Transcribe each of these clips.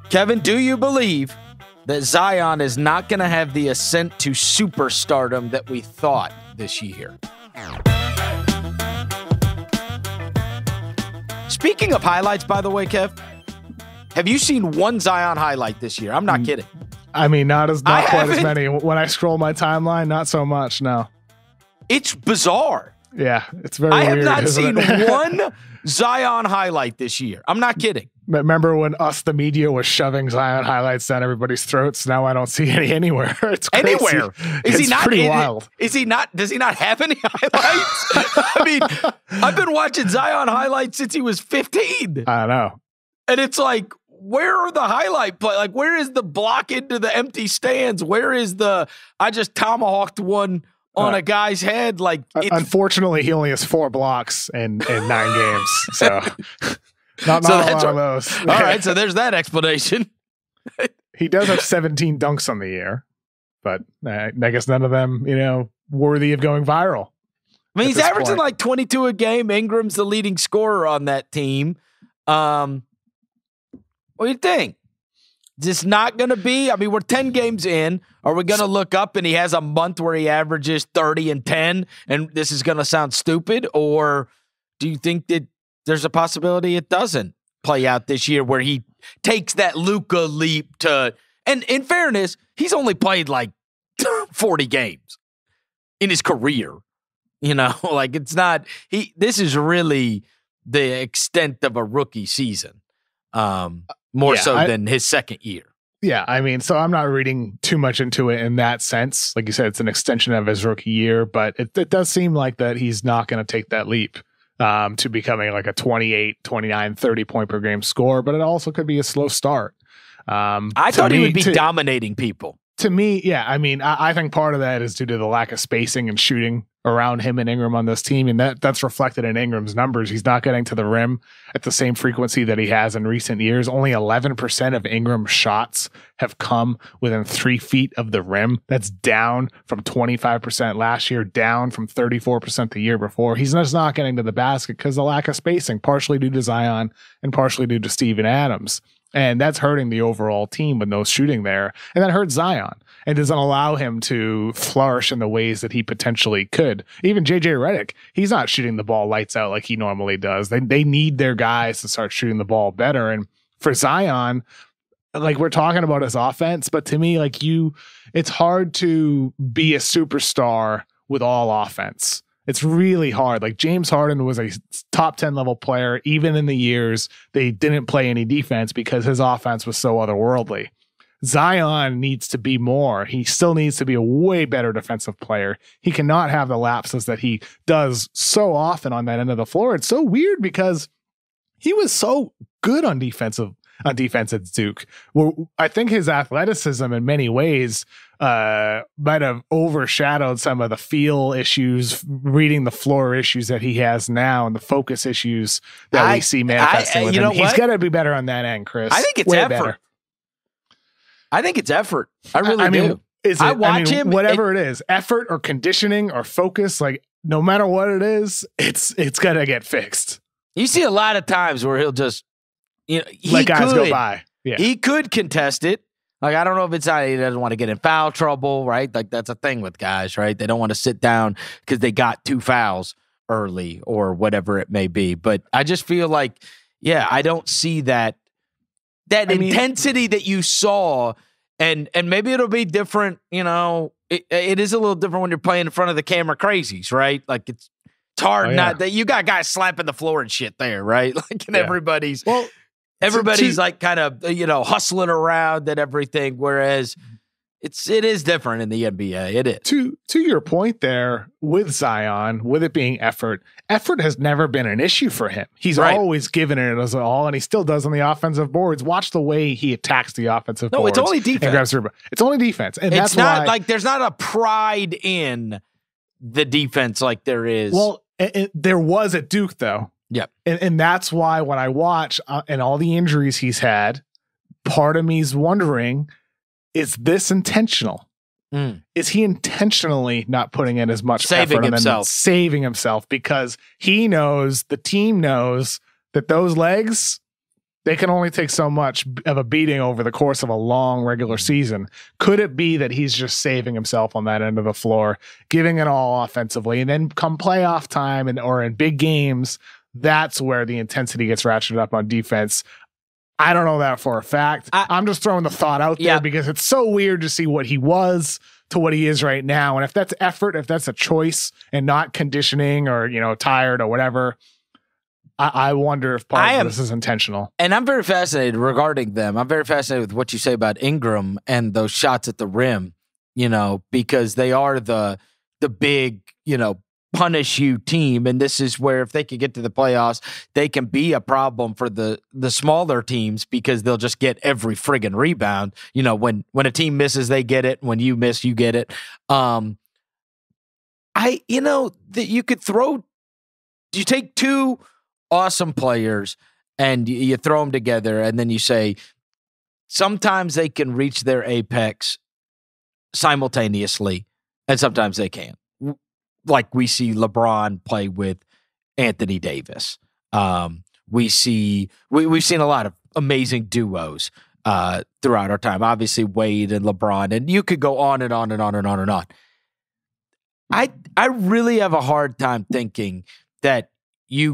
Kevin, do you believe that Zion is not going to have the ascent to superstardom that we thought this year? Speaking of highlights, by the way, Kev, have you seen one Zion highlight this year? I'm not kidding. I mean, not quite as many. When I scroll my timeline, not so much, no. It's bizarre. Yeah, it's very weird. I have not seen one Zion highlight this year. I'm not kidding. Remember when the media, was shoving Zion highlights down everybody's throats? Now I don't see any anywhere. It's crazy. Anywhere. It's pretty wild. Is he not? Does he not have any highlights? I mean, I've been watching Zion highlights since he was 15. I know. And it's like, where are the highlight play? Like, where is the block into the empty stands? Where is the I just tomahawked one on a guy's head? Like, unfortunately, he only has 4 blocks in 9 games. So not a lot of those. All right, so there's that explanation. He does have 17 dunks on the year, but I guess none of them, worthy of going viral. I mean, he's averaging like 22 a game. Ingram's the leading scorer on that team. What do you think? Is this not going to be? I mean, we're 10 games in. Are we going to look up and he has a month where he averages 30 and 10 and this is going to sound stupid? Or do you think that there's a possibility it doesn't play out this year where he takes that Luka leap to, and in fairness, he's only played like 40 games in his career. Like it's not, this is really the extent of a rookie season. More so than his second year. Yeah, I mean, so I'm not reading too much into it in that sense. Like you said, it's an extension of his rookie year, but it does seem like that he's not going to take that leap to becoming like a 28, 29, 30 point per game scorer, but it also could be a slow start. I thought he would be dominating people. To me, yeah, I mean, I think part of that is due to the lack of spacing and shooting around him and Ingram on this team, and that's reflected in Ingram's numbers. He's not getting to the rim at the same frequency that he has in recent years. Only 11% of Ingram's shots have come within 3 feet of the rim. That's down from 25% last year, down from 34% the year before. He's just not getting to the basket because of the lack of spacing, partially due to Zion and partially due to Steven Adams. And that's hurting the overall team with no shooting there. And that hurts Zion and doesn't allow him to flourish in the ways that he potentially could. Even JJ Redick, he's not shooting the ball lights out like he normally does. They need their guys to start shooting the ball better. And for Zion, like we're talking about his offense, but to me, like it's hard to be a superstar with all offense. It's really hard. Like James Harden was a top 10 level player, even in the years they didn't play any defense because his offense was so otherworldly. Zion needs to be more. He still needs to be a way better defensive player. He cannot have the lapses that he does so often on that end of the floor. It's so weird because he was so good on defense at Duke. Well, I think his athleticism in many ways might have overshadowed some of the feel issues, reading the floor issues that he has now and the focus issues that we see manifesting with him. He's got to be better on that end, Chris. I think it's effort. Better. I think it's effort. I really do. I watch him. Whatever it is, effort or conditioning or focus, like no matter what it is, it's got to get fixed. You see a lot of times where he'll just, let guys go by. Yeah. He could contest it. Like, I don't know if it's he doesn't want to get in foul trouble, right? Like, that's a thing with guys, right? They don't want to sit down because they got 2 fouls early or whatever it may be. But I just feel like, I don't see that intensity that you saw, and maybe it'll be different, it is a little different when you're playing in front of the camera crazies, right? Like, it's hard not that you got guys slapping the floor and shit there, right? Like, and everybody's like kind of, hustling around and everything. Whereas it is different in the NBA. It is. To your point there with Zion, with it being effort has never been an issue for him. He's always given it as all, and he still does on the offensive boards. Watch the way he attacks the offensive boards. No, it's only defense. It's only defense. And it's not like there's not a pride in the defense like there is. Well, there was at Duke, though. Yep. And that's why when I watch and all the injuries he's had, part of me's wondering, is this intentional? Is he intentionally not putting in as much effort and then saving himself because he knows, the team knows that those legs, They can only take so much of a beating over the course of a long regular season. Could it be that he's just saving himself on that end of the floor, giving it all offensively, and then come playoff time or in big games, that's where the intensity gets ratcheted up on defense? I don't know that for a fact. I'm just throwing the thought out there because it's so weird to see what he was to what he is right now. And if that's effort, if that's a choice and not conditioning or, tired or whatever, I wonder if part of this is intentional. And I'm very fascinated regarding them. I'm very fascinated with what you say about Ingram and those shots at the rim, because they are the big, punish you team. And this is where if they can get to the playoffs, they can be a problem for the smaller teams because they'll just get every friggin' rebound. When a team misses, they get it. When you miss, you get it. That you could you take two awesome players and you throw them together and then you say sometimes they can reach their apex simultaneously and sometimes they can't, like we see LeBron play with Anthony Davis. We've seen a lot of amazing duos throughout our time, obviously Wade and LeBron, and you could go on and on and on and on and on. I really have a hard time thinking that you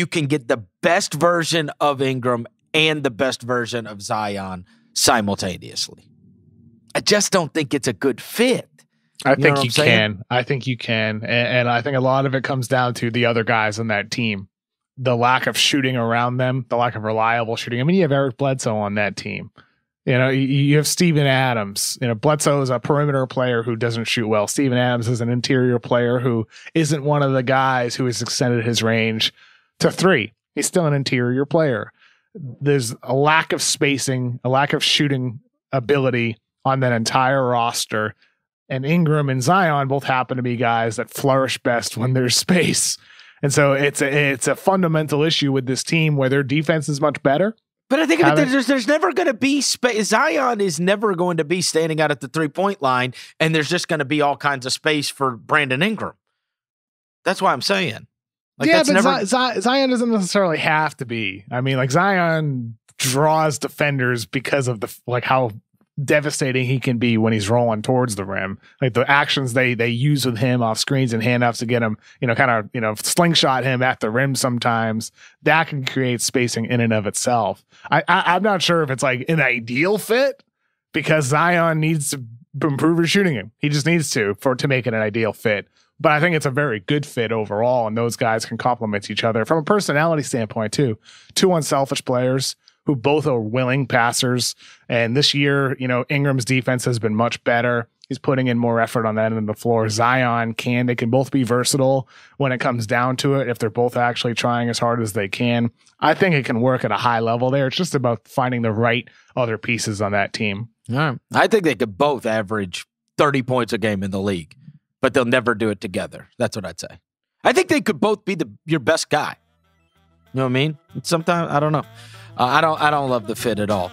can get the best version of Ingram and the best version of Zion simultaneously. I just don't think it's a good fit. I think you can. I think you can. And I think a lot of it comes down to the other guys on that team. The lack of shooting around them, the lack of reliable shooting. I mean, you have Eric Bledsoe on that team. You have Steven Adams. Bledsoe is a perimeter player who doesn't shoot well. Steven Adams is an interior player who isn't one of the guys who has extended his range to three. He's still an interior player. There's a lack of spacing, a lack of shooting ability on that entire roster. And Ingram and Zion both happen to be guys that flourish best when there's space. And so it's a fundamental issue with this team where their defense is much better. But I think there's never going to be space. Zion is never going to be standing out at the 3-point line, and there's just going to be all kinds of space for Brandon Ingram. That's why I'm saying. Zion doesn't necessarily have to be. I mean, Zion draws defenders because of how devastating he can be when he's rolling towards the rim. The actions they use with him off screens and handoffs to get him, slingshot him at the rim sometimes. That can create spacing in and of itself. I'm not sure if it's an ideal fit because Zion needs to improve his shooting. He just needs to make it an ideal fit. But I think it's a very good fit overall, and those guys can complement each other from a personality standpoint too. Two unselfish players who both are willing passers. And this year, Ingram's defense has been much better. He's putting in more effort on that end of the floor. Zion they can both be versatile when it comes down to it, if they're both actually trying as hard as they can. I think it can work at a high level there. It's just about finding the right other pieces on that team. All right. I think they could both average 30 points a game in the league, but they'll never do it together. That's what I'd say. I think they could both be your best guy. You know what I mean? Sometimes, I don't know. I don't love the fit at all.